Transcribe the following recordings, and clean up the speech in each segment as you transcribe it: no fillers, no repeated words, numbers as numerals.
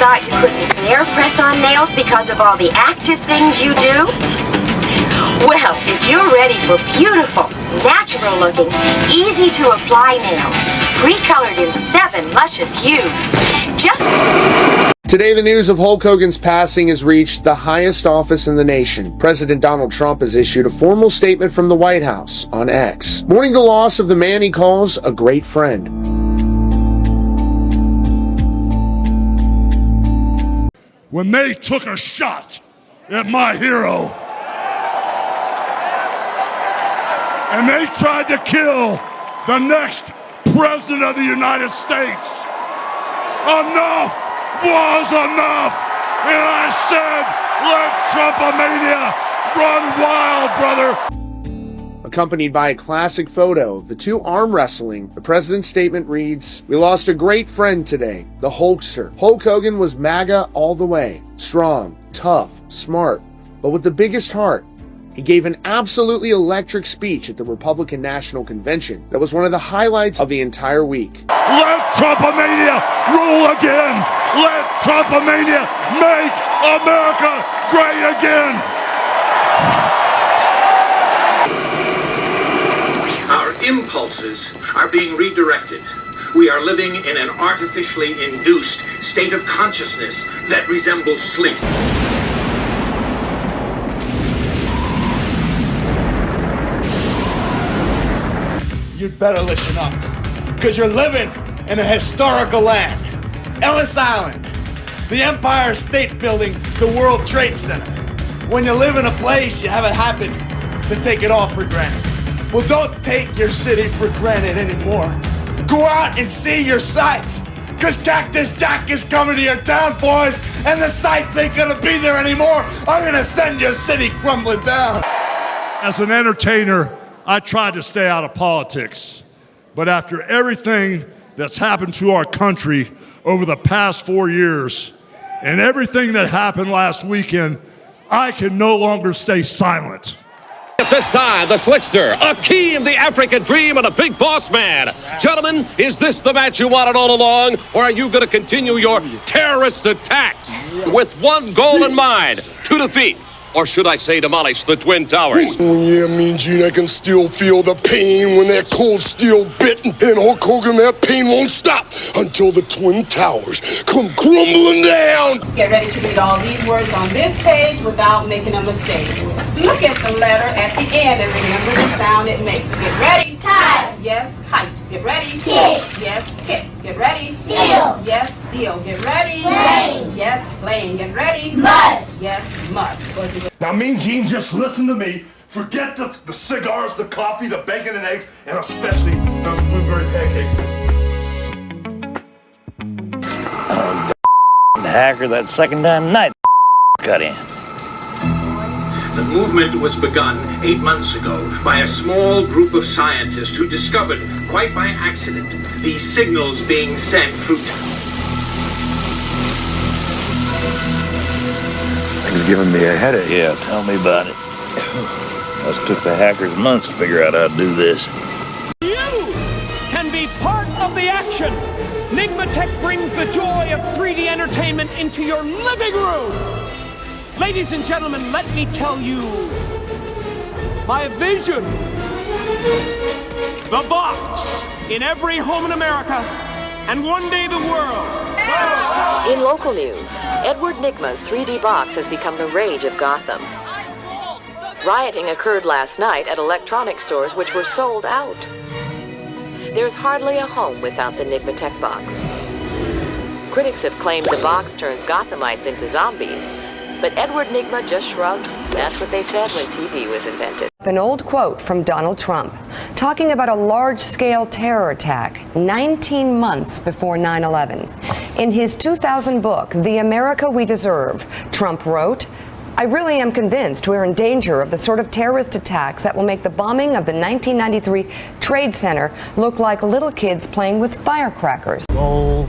thought you couldn't bear press-on nails because of all the active things you do? Well, if you're ready for beautiful, natural-looking, easy-to-apply nails, pre-colored in 7 luscious hues, just... Today, the news of Hulk Hogan's passing has reached the highest office in the nation. President Donald Trump has issued a formal statement from the White House on X, mourning the loss of the man he calls a great friend. When they took a shot at my hero, and they tried to kill the next president of the United States, enough was enough, and I said, let Trumpomania run wild, brother. Accompanied by a classic photo of the two arm wrestling, the president's statement reads, "We lost a great friend today, the Hulkster. Hulk Hogan was MAGA all the way. Strong, tough, smart, but with the biggest heart. He gave an absolutely electric speech at the Republican National Convention that was one of the highlights of the entire week." Let Trumpomania rule again! Let Trumpomania make America great again! Our impulses are being redirected. We are living in an artificially induced state of consciousness that resembles sleep. You'd better listen up, because you're living in a historical land. Ellis Island, the Empire State Building, the World Trade Center. When you live in a place, you have a habit to take it all for granted. Well, don't take your city for granted anymore. Go out and see your sights, because Cactus Jack is coming to your town, boys, and the sights ain't gonna be there anymore. I'm gonna send your city crumbling down. As an entertainer, I tried to stay out of politics, but after everything that's happened to our country over the past 4 years and everything that happened last weekend, I can no longer stay silent. At this time, the Slickster, Akeem, the African Dream, and a big boss man. Gentlemen, is this the match you wanted all along, or are you going to continue your terrorist attacks with one goal in mind, to defeat, or should I say demolish, the Twin Towers? Oh, yeah, Mean Gene, I can still feel the pain when that cold steel bit, and Hulk Hogan, that pain won't stop until the Twin Towers come crumbling down. Get ready to read all these words on this page without making a mistake. Look at the letter at the end and remember the sound it makes. Get ready. Kite. Yes, kite. Get ready. Kit. Yes, kit. Get ready. Steel. Yes, steel. Get ready. Plane. Yes, plane. Get ready. Must. Yes, must. Now, Mean Gene, just listen to me. Forget the cigars, the coffee, the bacon and eggs, and especially those blueberry pancakes. The hacker that second time tonight got in. The movement was begun 8 months ago by a small group of scientists who discovered, quite by accident, these signals being sent through... Things giving me a headache. Yeah, tell me about it. Us took the hackers months to figure out how to do this. You can be part of the action. Nigmatech brings the joy of 3D entertainment into your living room. Ladies and gentlemen, let me tell you my vision. The box in every home in America and one day the world. In local news, Edward Nygma's 3D box has become the rage of Gotham. Rioting occurred last night at electronics stores which were sold out. There's hardly a home without the Nygmatech box. Critics have claimed the box turns Gothamites into zombies, but Edward Nygma just shrugs. That's what they said when TV was invented. An old quote from Donald Trump, talking about a large-scale terror attack 19 months before 9/11. In his 2000 book, The America We Deserve, Trump wrote, "I really am convinced we're in danger of the sort of terrorist attacks that will make the bombing of the 1993 Trade Center look like little kids playing with firecrackers." Bowl.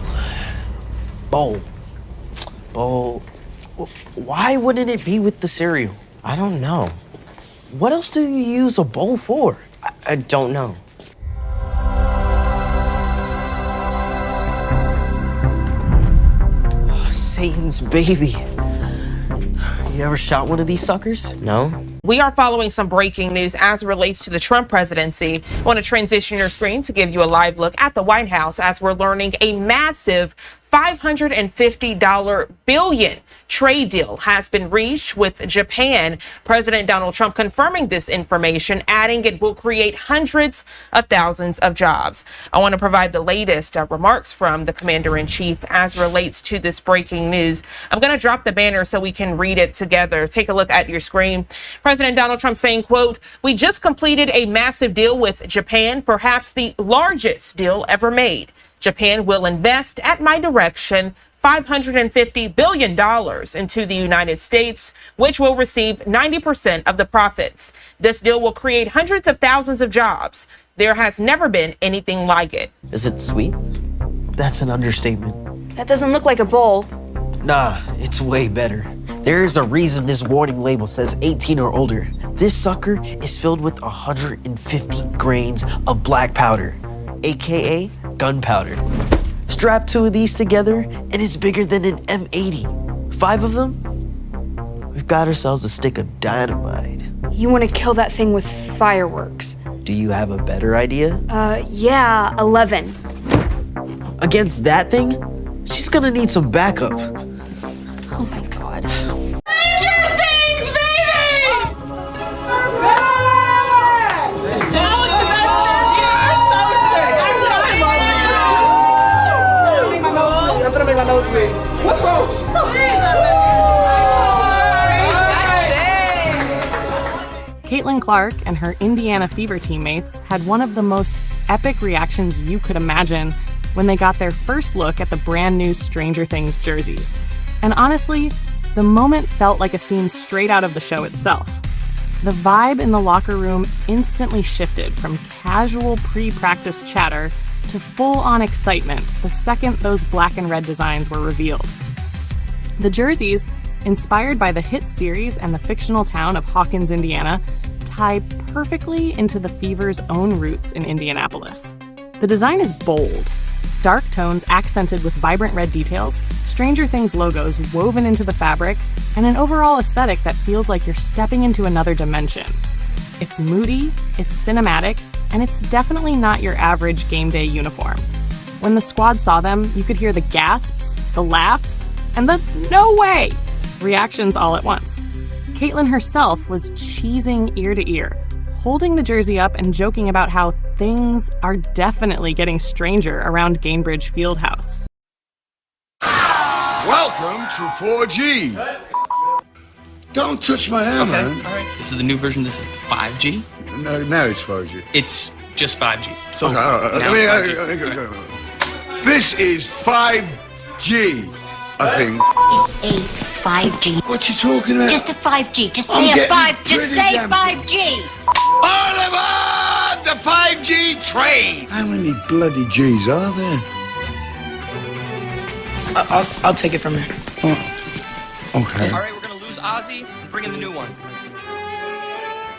Why wouldn't it be with the cereal? I don't know. What else do you use a bowl for? I don't know. Satan's baby. You ever shot one of these suckers? No. We are following some breaking news as it relates to the Trump presidency. I want to transition your screen to give you a live look at the White House as we're learning a massive $550 billion trade deal has been reached with Japan. President Donald Trump confirming this information, adding it will create hundreds of thousands of jobs. I want to provide the latest remarks from the commander-in-chief as relates to this breaking news. I'm going to drop the banner so we can read it together. Take a look at your screen. President Donald Trump saying, quote, "We just completed a massive deal with Japan, perhaps the largest deal ever made. Japan will invest, at my direction, $550 billion into the United States, which will receive 90% of the profits. This deal will create hundreds of thousands of jobs. There has never been anything like it." Is it sweet? That's an understatement. That doesn't look like a bowl. Nah, it's way better. There's a reason this warning label says 18 or older. This sucker is filled with 150 grains of black powder, AKA gunpowder. Strap 2 of these together and it's bigger than an M80. 5 of them? We've got ourselves a stick of dynamite. You want to kill that thing with fireworks. Do you have a better idea? Yeah, 11. Against that thing, she's gonna need some backup. Oh my God. What's wrong? Caitlin Clark and her Indiana Fever teammates had one of the most epic reactions you could imagine when they got their first look at the brand new Stranger Things jerseys. And honestly, the moment felt like a scene straight out of the show itself. The vibe in the locker room instantly shifted from casual pre-practice chatter to full-on excitement the second those black and red designs were revealed. The jerseys, inspired by the hit series and the fictional town of Hawkins, Indiana, tie perfectly into the Fever's own roots in Indianapolis. The design is bold. Dark tones accented with vibrant red details, Stranger Things logos woven into the fabric, and an overall aesthetic that feels like you're stepping into another dimension. It's moody, it's cinematic, and it's definitely not your average game day uniform. When the squad saw them, you could hear the gasps, the laughs, and the "no way" reactions all at once. Caitlin herself was cheesing ear to ear, holding the jersey up and joking about how things are definitely getting stranger around Gainbridge Fieldhouse. Welcome to 4G. Don't touch my hair, man. All right. This is the new version. This is 5G. No, now it's 4G. It's just 5G. So Okay, now it's 5G. This is 5G, I think. It's a 5G. What you talking about? Just a 5G. Just I'm say a getting 5. Just pretty say damn- 5G. All aboard the 5G train! How many bloody G's are there? I'll take it from there. Okay. All right, we're gonna lose Ozzy. Bring in the new one.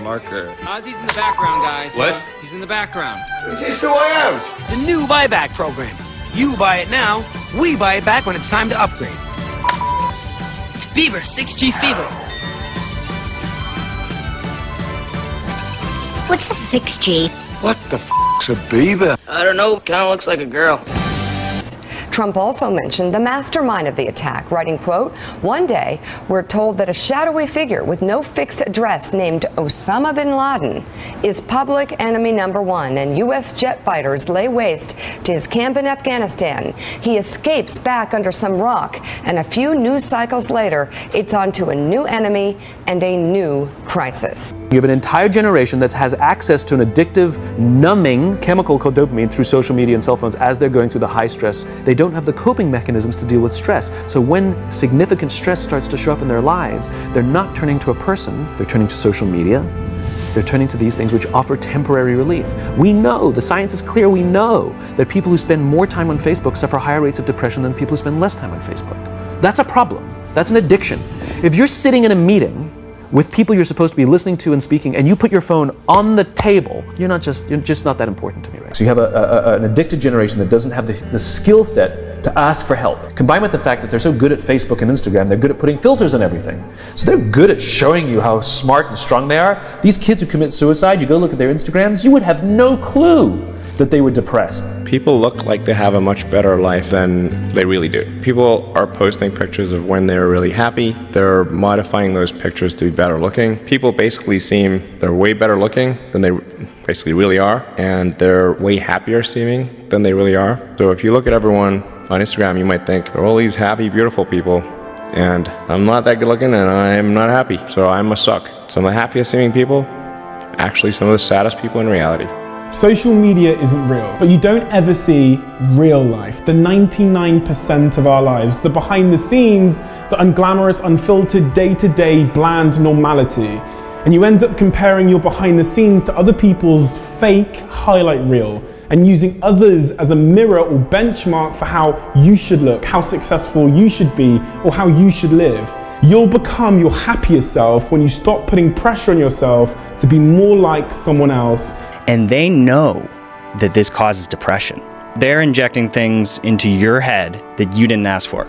Marker. Ozzy's in the background, guys. What? He's in the background. Is this the way out? The new buyback program. You buy it now, we buy it back when it's time to upgrade. It's Bieber, 6G Fever. What's a 6G? What the f***'s a Bieber? I don't know. Kind of looks like a girl. Trump also mentioned the mastermind of the attack, writing, quote, "One day, we're told that a shadowy figure with no fixed address named Osama bin Laden is public enemy number 1, and U.S. jet fighters lay waste to his camp in Afghanistan. He escapes back under some rock, and a few news cycles later, it's on to a new enemy and a new crisis." You have an entire generation that has access to an addictive, numbing chemical called dopamine through social media and cell phones as they're going through the high stress. They don't have the coping mechanisms to deal with stress. So when significant stress starts to show up in their lives, they're not turning to a person, they're turning to social media. They're turning to these things which offer temporary relief. We know, the science is clear, we know that people who spend more time on Facebook suffer higher rates of depression than people who spend less time on Facebook. That's a problem. That's an addiction. If you're sitting in a meeting with people you're supposed to be listening to and speaking, and you put your phone on the table, you're just not that important to me, right? So you have an addicted generation that doesn't have the skill set to ask for help. Combined with the fact that they're so good at Facebook and Instagram, they're good at putting filters on everything. So they're good at showing you how smart and strong they are. These kids who commit suicide, you go look at their Instagrams, you would have no clue that they were depressed. People look like they have a much better life than they really do. People are posting pictures of when they're really happy. They're modifying those pictures to be better looking. People basically seem they're way better looking than they basically really are, and they're way happier seeming than they really are. So if you look at everyone on Instagram, you might think they're all these happy, beautiful people, and I'm not that good looking and I'm not happy, so I must suck. Some of the happiest seeming people, actually some of the saddest people in reality. Social media isn't real, but you don't ever see real life, the 99% of our lives, the behind the scenes, the unglamorous, unfiltered, day-to-day, bland normality. And you end up comparing your behind the scenes to other people's fake highlight reel and using others as a mirror or benchmark for how you should look, how successful you should be, or how you should live. You'll become your happiest self when you stop putting pressure on yourself to be more like someone else. And they know that this causes depression. They're injecting things into your head that you didn't ask for.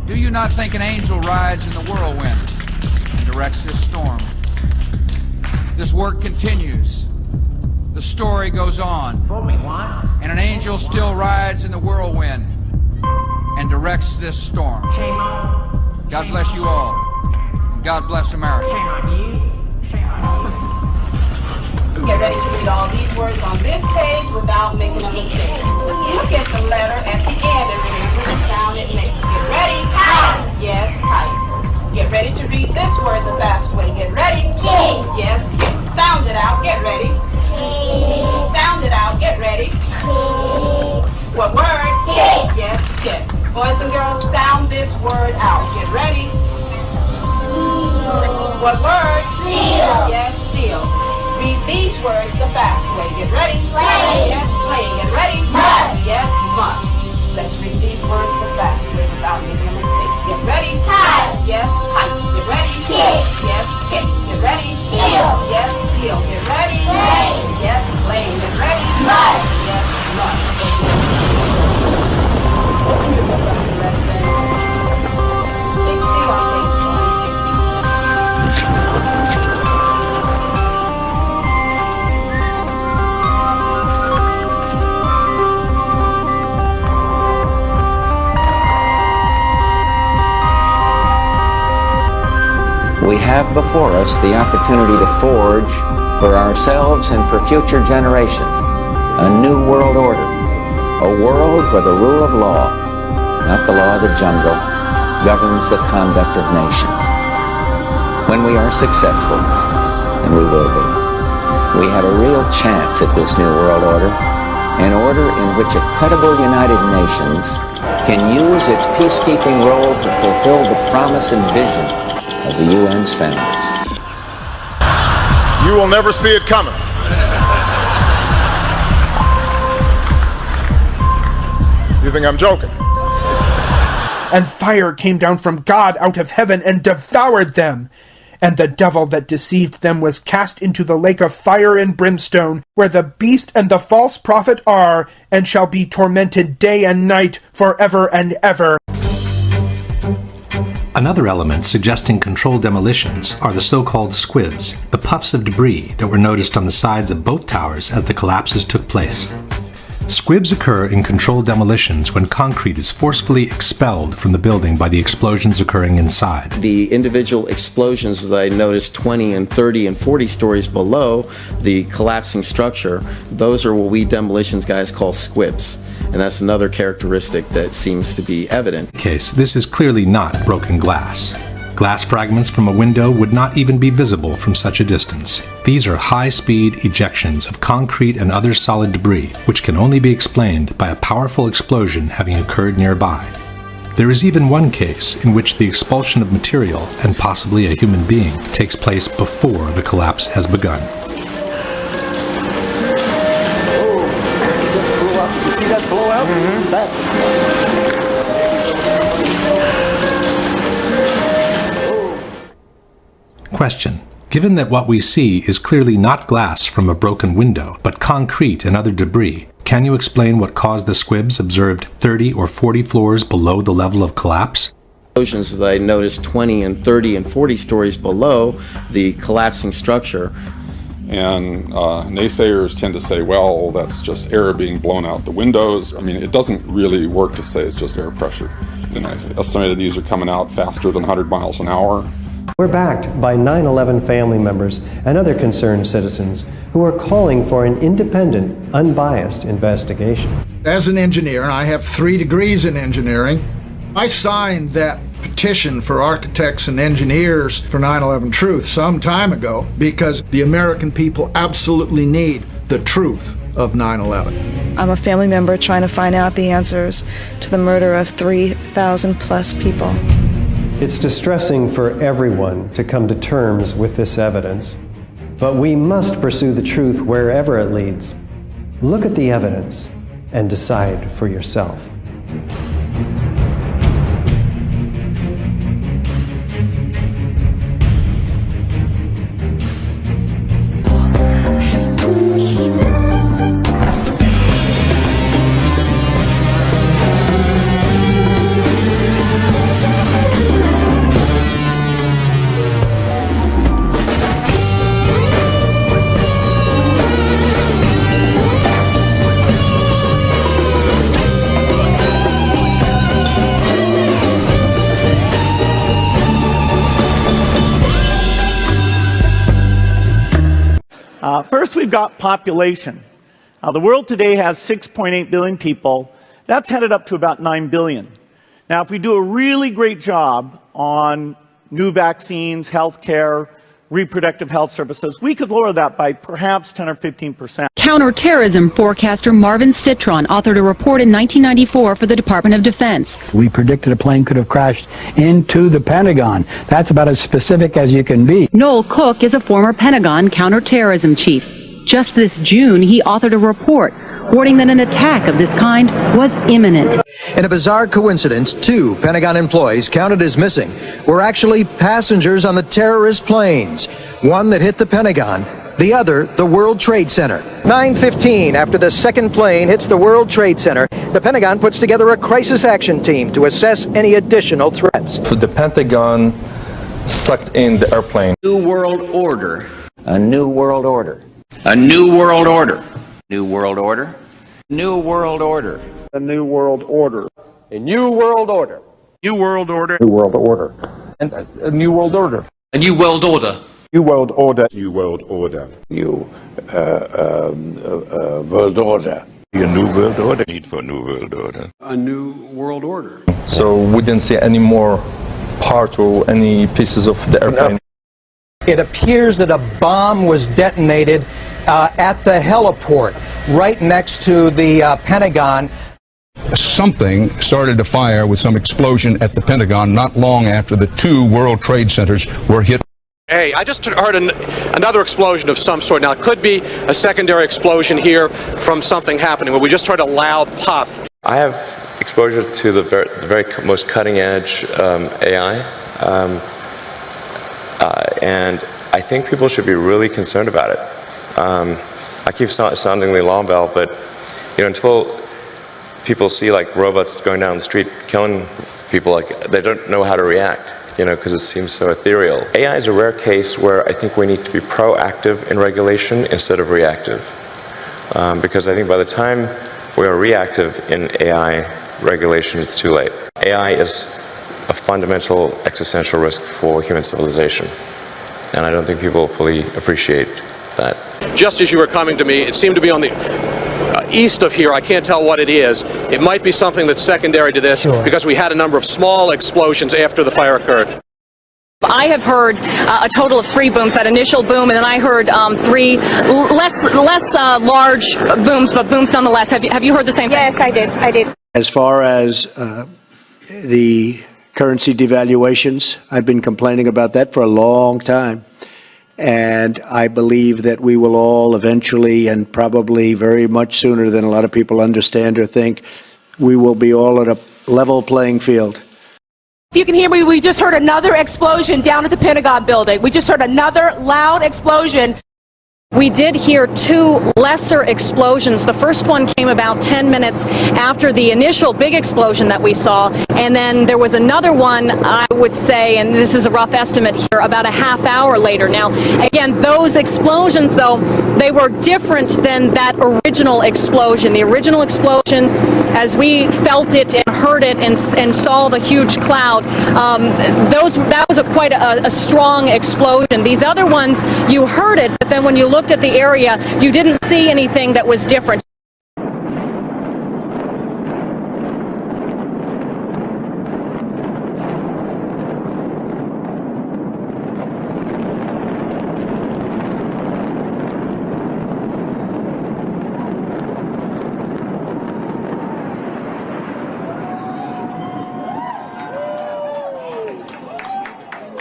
Do you not think an angel rides in the whirlwind and directs this storm? This work continues. The story goes on. And an angel still rides in the whirlwind and directs this storm. God bless you all. And God bless America. Get ready to read all these words on this page without making a mistake. Look at the letter at the end and remember the sound it makes. Get ready. Kite. Yes, kite. Get ready to read this word the fast way. Get ready. Kid. Yes, kid. Sound it out. Get ready. Kid. Sound it out. Get ready. Kid. What word? Kid. Yes, kid. Boys and girls, sound this word out. Get ready. What word? Steal. Yes, steal. Read these words the fast way. Get ready. Play. Yes, play. Get ready. Must. Yes, must. Let's read these words the fast way without making a mistake. Get ready. Kite. Yes, kite. Get ready. Kick. Yes, kick. Get ready. Steal. Yes, steal. Get ready. Play. Yes, play. Get ready. Must. Yes, must. Lesson 60 on page 150. We have before us the opportunity to forge for ourselves and for future generations a new world order, a world where the rule of law, not the law of the jungle, governs the conduct of nations. When we are successful, and we will be, we have a real chance at this new world order, an order in which a credible United Nations can use its peacekeeping role to fulfill the promise and vision of the UN's founders. You will never see it coming. You think I'm joking? And fire came down from God out of heaven and devoured them. And the devil that deceived them was cast into the lake of fire and brimstone, where the beast and the false prophet are, and shall be tormented day and night forever and ever. Another element suggesting controlled demolitions are the so-called squibs, the puffs of debris that were noticed on the sides of both towers as the collapses took place. Squibs occur in controlled demolitions when concrete is forcefully expelled from the building by the explosions occurring inside. The individual explosions that I noticed 20 and 30 and 40 stories below the collapsing structure, those are what we demolitions guys call squibs. And that's another characteristic that seems to be evident. In this case, this is clearly not broken glass. Glass fragments from a window would not even be visible from such a distance. These are high-speed ejections of concrete and other solid debris, which can only be explained by a powerful explosion having occurred nearby. There is even one case in which the expulsion of material, and possibly a human being, takes place before the collapse has begun. You see that blowout? Question. Given that what we see is clearly not glass from a broken window, but concrete and other debris, can you explain what caused the squibs observed 30 or 40 floors below the level of collapse? Explosions that I noticed 20 and 30 and 40 stories below the collapsing structure. And naysayers tend to say, well, that's just air being blown out the windows. I mean, it doesn't really work to say it's just air pressure. And I've estimated these are coming out faster than 100 miles an hour. We're backed by 9/11 family members and other concerned citizens who are calling for an independent, unbiased investigation. As an engineer, and I have 3 degrees in engineering, I signed that petition for architects and engineers for 9/11 Truth some time ago because the American people absolutely need the truth of 9/11. I'm a family member trying to find out the answers to the murder of 3,000 plus people. It's distressing for everyone to come to terms with this evidence, but we must pursue the truth wherever it leads. Look at the evidence and decide for yourself. First, we've got population. The world today has 6.8 billion people. That's headed up to about 9 billion. Now, if we do a really great job on new vaccines, healthcare, reproductive health services, we could lower that by perhaps 10 or 15%. Counterterrorism forecaster Marvin Citron authored a report in 1994 for the Department of Defense. We predicted a plane could have crashed into the Pentagon. That's about as specific as you can be. Noel Cook is a former Pentagon counterterrorism chief. Just this June, he authored a report warning that an attack of this kind was imminent. In a bizarre coincidence, 2 Pentagon employees counted as missing were actually passengers on the terrorist planes. One that hit the Pentagon, the other the World Trade Center. 9:15 after the second plane hits the World Trade Center, the Pentagon puts together a crisis action team to assess any additional threats. The Pentagon sucked in the airplane. New world order. A new world order. A new world order. New world order. New world order. A new world order. A new world order. New world order. New world order. And a new world order. A new world order. New world order. New world order. New world order. A new world order. Need for a new world order. A new world order. So we didn't see any more parts or any pieces of the airplane. It appears that a bomb was detonated at the heliport right next to the Pentagon. Something started to fire with some explosion at the Pentagon not long after the 2 World Trade Centers were hit. Hey, I just heard another explosion of some sort. Now, it could be a secondary explosion here from something happening, but we just heard a loud pop. I have exposure to the very most cutting edge AI, and I think people should be really concerned about it. I keep sounding the alarm bell, but until people see like robots going down the street killing people, like they don't know how to react, because it seems so ethereal. AI is a rare case where I think we need to be proactive in regulation instead of reactive, because I think by the time we are reactive in AI regulation, it's too late. AI is a fundamental existential risk for human civilization, and I don't think people fully appreciate that. Just as you were coming to me, it seemed to be on the east of here. I can't tell what it is. It might be something that's secondary to this, because we had a number of small explosions after the fire occurred. I have heard a total of 3 booms, that initial boom, and then I heard 3 less large booms, but booms nonetheless. Have you heard the same thing? Yes, I did. As far as the currency devaluations. I've been complaining about that for a long time. And I believe that we will all eventually, and probably very much sooner than a lot of people understand or think, we will be all at a level playing field. If you can hear me, we just heard another explosion down at the Pentagon building. We just heard another loud explosion. We did hear two lesser explosions. The first one came about 10 minutes after the initial big explosion that we saw, and then there was another one, I would say, and this is a rough estimate here, about a half hour later. Now, again, those explosions, though, they were different than that original explosion. The original explosion, as we felt it and heard it and saw the huge cloud, that was quite a strong explosion. These other ones, you heard it, but then when you looked at the area, you didn't see anything that was different.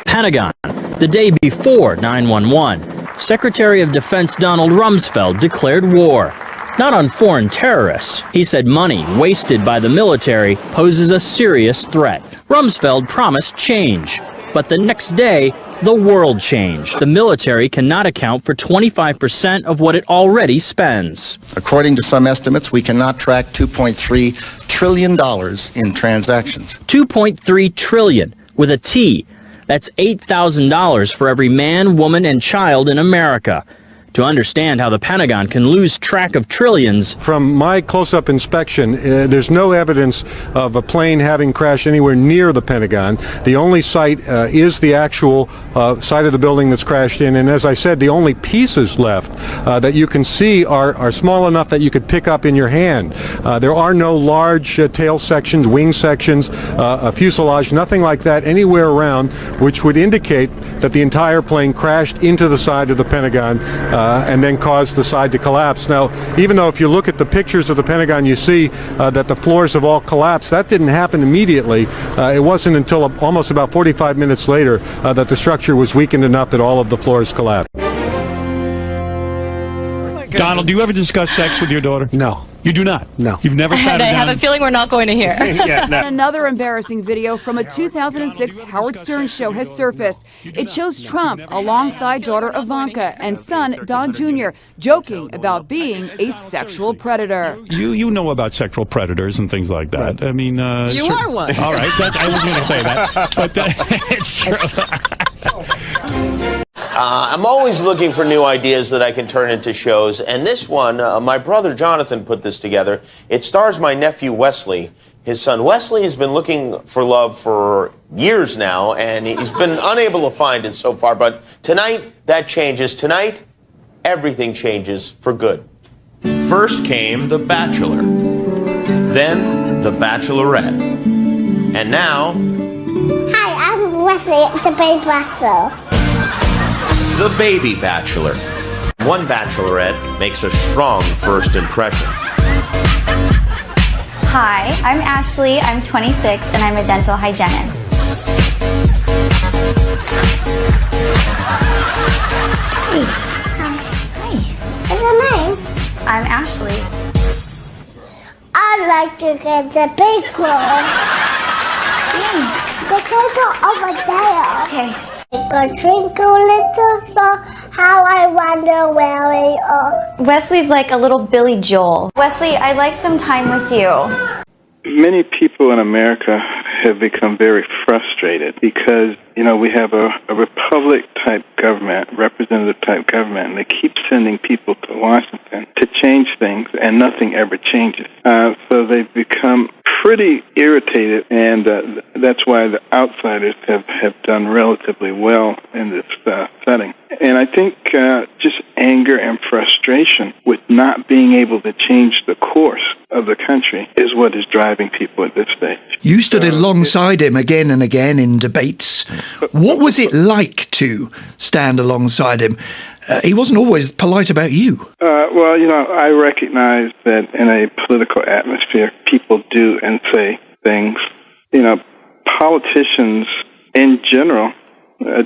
Pentagon, the day before 9/11. Secretary of Defense Donald Rumsfeld declared war. Not on foreign terrorists. He said money wasted by the military poses a serious threat. Rumsfeld promised change. But the next day, the world changed. The military cannot account for 25% of what it already spends. According to some estimates, we cannot track $2.3 trillion in transactions. $2.3 trillion with a T. That's $8,000 for every man, woman, and child in America. To understand how the Pentagon can lose track of trillions. From my close-up inspection, there's no evidence of a plane having crashed anywhere near the Pentagon. The only site is the actual site of the building that's crashed in, and as I said, the only pieces left that you can see are small enough that you could pick up in your hand. There are no large tail sections, wing sections, a fuselage, nothing like that anywhere around, which would indicate that the entire plane crashed into the side of the Pentagon and then caused the side to collapse. Now, even though if you look at the pictures of the Pentagon, you see that the floors have all collapsed, that didn't happen immediately. It wasn't until almost about 45 minutes later that the structure was weakened enough that all of the floors collapsed. Donald, do you ever discuss sex with your daughter? No. You do not? No. You've never sat And I her down? have a feeling we're not going to hear. Yeah, no. Another embarrassing video from a 2006 Howard Stern show has surfaced. It shows Trump alongside daughter Ivanka and son Don Jr. joking about being a sexual predator. You know about sexual predators and things like that. I mean, You are one. All right, I wasn't going to say that, but it's true. I'm always looking for new ideas that I can turn into shows, and this one, my brother Jonathan put this together. It stars my nephew Wesley. His son Wesley has been looking for love for years now, and he's been unable to find it so far, but tonight that changes. Tonight, everything changes for good. First came The Bachelor, then The Bachelorette, and now... Hi, I'm Wesley, the baby bachelor. The Baby Bachelor. One bachelorette makes a strong first impression. Hi, I'm Ashley. I'm 26 and I'm a dental hygienist. Hi. Hi. What's your name? I'm Ashley. I'd like to get the big one. The total over there. Okay. Go twinkle little star, how I wonder where we are. Wesley's like a little Billy Joel. Wesley, I'd like some time with you. Many people in America have become very frustrated because, we have a republic-type government, representative-type government, and they keep sending people to Washington to change things, and nothing ever changes. So they've become pretty irritated, and that's why the outsiders have done relatively well in this setting. And I think just anger and frustration with not being able to change the course of the country is what is driving people at this stage. You stood alongside him again and again in debates. What was it like to stand alongside him? He wasn't always polite about you. Well, I recognize that in a political atmosphere, people do and say things Politicians in general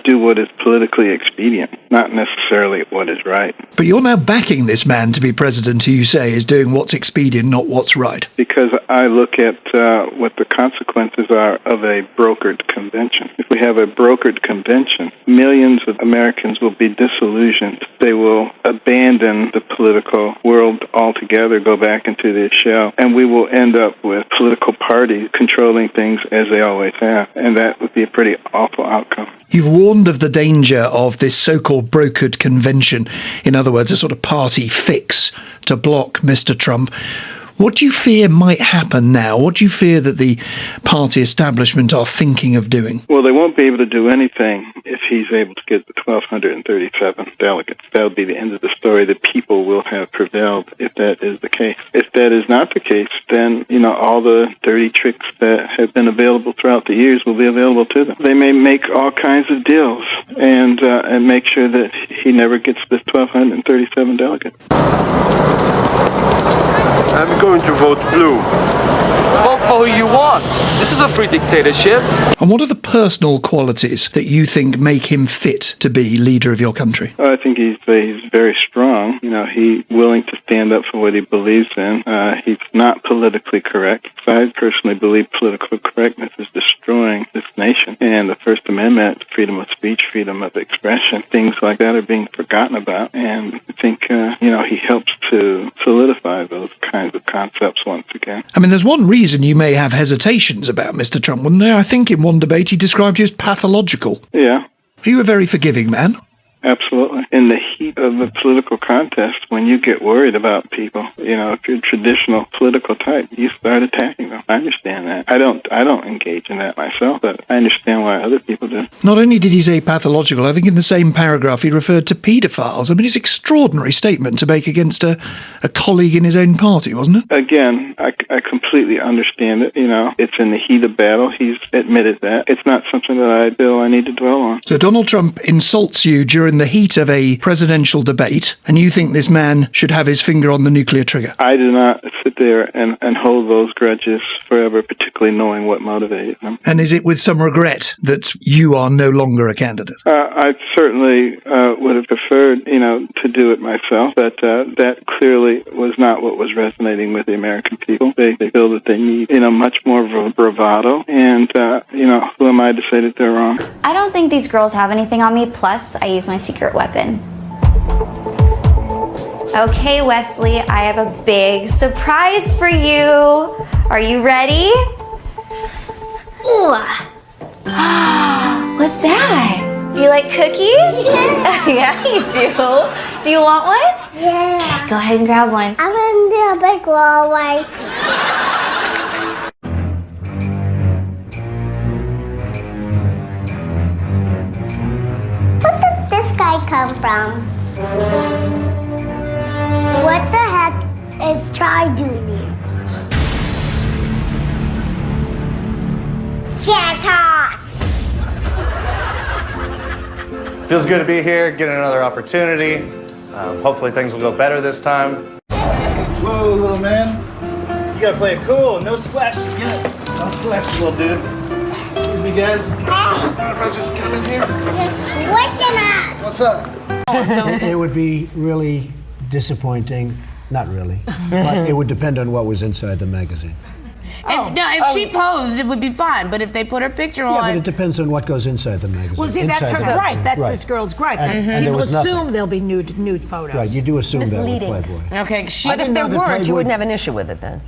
do what is politically expedient, not necessarily what is right. But you're now backing this man to be president who you say is doing what's expedient, not what's right. Because I look at what the consequences are of a brokered convention. If we have a brokered convention, millions of Americans will be disillusioned. They will abandon the political world altogether, go back into their shell, and we will end up with political parties controlling things as they always have. And that would be a pretty awful outcome. You've warned of the danger of this so-called brokered convention, in other words, a sort of party fix to block Mr. Trump. What do you fear might happen now? What do you fear that the party establishment are thinking of doing? Well, they won't be able to do anything if he's able to get the 1,237 delegates. That'll be the end of the story. The people will have prevailed if that is the case. If that is not the case, then, all the dirty tricks that have been available throughout the years will be available to them. They may make all kinds of deals and make sure that he never gets the 1,237 delegates. I'm going to vote blue. Vote for who you want. This is a free dictatorship. And what are the personal qualities that you think make him fit to be leader of your country? I think he's very strong. He's willing to stand up for what he believes in. He's not politically correct. I personally believe political correctness is destroying this nation. And the First Amendment, freedom of speech, freedom of expression, things like that are being forgotten about. And I think, he helps to solidify those kinds of concepts once again. I mean, there's one reason you may have hesitations about Mr. Trump, wasn't there? I think in one debate he described you as pathological. Yeah. Are you a very forgiving man? Absolutely. In the heat of the political contest, when you get worried about people, if you're a traditional political type, you start attacking them. I understand that. I don't engage in that myself, but I understand why other people do. Not only did he say pathological, I think in the same paragraph he referred to paedophiles. I mean, it's an extraordinary statement to make against a colleague in his own party, wasn't it? Again, I completely understand it. It's in the heat of battle. He's admitted that. It's not something that I need to dwell on. So Donald Trump insults you during the heat of a presidential debate, and you think this man should have his finger on the nuclear trigger? I do not sit there and hold those grudges forever, particularly knowing what motivated them. And is it with some regret that you are no longer a candidate? I certainly would have preferred, to do it myself, but that clearly was not what was resonating with the American people. They feel that they need, much more bravado, and, who am I to say that they're wrong? I don't think these girls have anything on me, plus I use my secret weapon. Okay, Wesley, I have a big surprise for you. Are you ready? Ooh. What's that? Do you like cookies? Yeah. Yeah, you do. Do you want one? Yeah. Okay, go ahead and grab one. I'm gonna do a big roll one. Where does this guy come from? What the heck is Try doing here? Jazz hot! Feels good to be here, get another opportunity. Hopefully things will go better this time. Whoa, little man. You gotta play it cool, no splash. No splash, little dude. Excuse me, guys. Hey. If I just come in here? Just squishing us! What's up? It would be really disappointing. Not really. But it would depend on what was inside the magazine. If she posed, it would be fine. But if they put her picture on... Yeah, but it depends on what goes inside the magazine. Well, see, that's her gripe. That's this girl's gripe. And people assume there'll be nude photos. Right, you do assume that with Playboy. Okay, but if there weren't, you wouldn't have an issue with it then.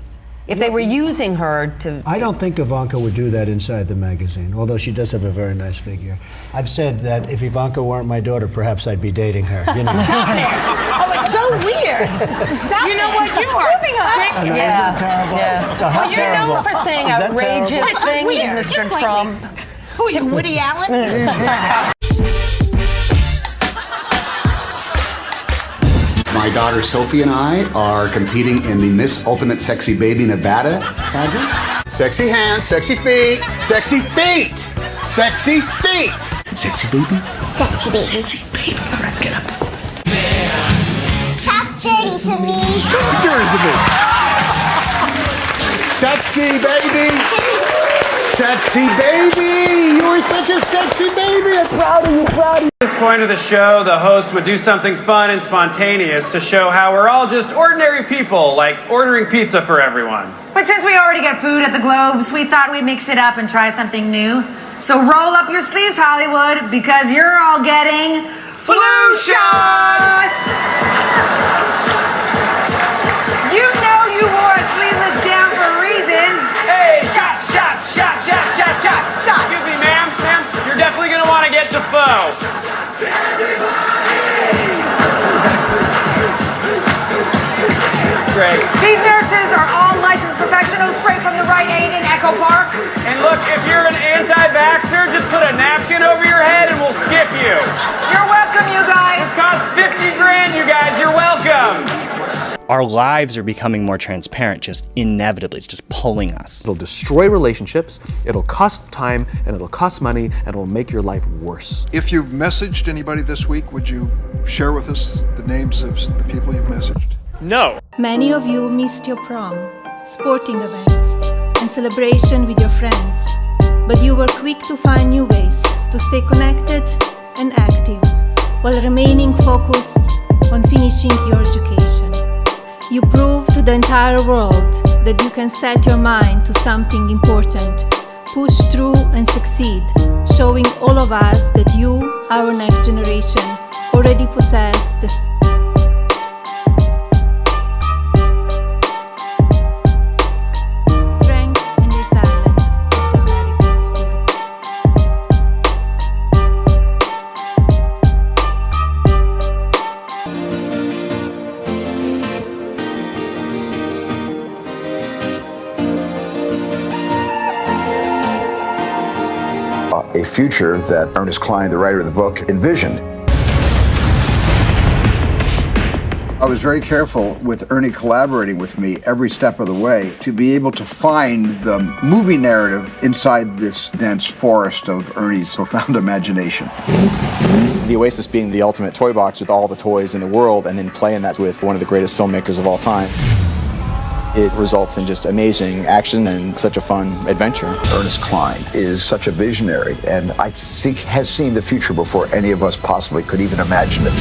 If they were using her to... I don't think Ivanka would do that inside the magazine, although she does have a very nice figure. I've said that if Ivanka weren't my daughter, perhaps I'd be dating her. Stop it! Oh, it's so weird. Stop it. You know what? You are sick. Isn't that terrible? Yeah. No, Well, you're known for saying outrageous things, Mr. Trump. Who are you, Woody Allen? My daughter Sophie and I are competing in the Miss Ultimate Sexy Baby Nevada pageant. Sexy hands, sexy feet, sexy feet, sexy feet. Sexy baby? Sexy baby. Sexy baby. All right, get up. Talk dirty to me. Talk dirty to me. Sexy baby. Sexy baby! You are such a sexy baby! I'm proud of you, proud of you. At this point of the show, the host would do something fun and spontaneous to show how we're all just ordinary people, like ordering pizza for everyone. But since we already get food at the Globes, we thought we'd mix it up and try something new. So roll up your sleeves, Hollywood, because you're all getting flu shots! You know you wore a sleeveless gown for a reason. Hey, shot, shot, shot, shot, shot, shot, shot. Excuse me, ma'am, you're definitely going to want to get Defoe. Great. These nurses are all licensed professionals straight from the Rite Aid in Echo Park. And look, if you're an anti-vaxxer, just put a napkin over your head and we'll skip you. You're welcome, you guys. This costs 50 grand, you guys. You're welcome. Our lives are becoming more transparent, just inevitably. It's just pulling us. It'll destroy relationships, it'll cost time, and it'll cost money, and it'll make your life worse. If you've messaged anybody this week, would you share with us the names of the people you've messaged? No. Many of you missed your prom, sporting events, and celebration with your friends. But you were quick to find new ways to stay connected and active while remaining focused on finishing your education. You proved to the entire world that you can set your mind to something important, push through and succeed, showing all of us that you, our next generation, already possess the strength and resilience of the American spirit. A future that Ernest Cline, the writer of the book, envisioned. I was very careful with Ernie collaborating with me every step of the way to be able to find the movie narrative inside this dense forest of Ernie's profound imagination. The Oasis being the ultimate toy box with all the toys in the world, and then playing that with one of the greatest filmmakers of all time. It results in just amazing action and such a fun adventure. Ernest Cline is such a visionary, and I think has seen the future before any of us possibly could even imagine it.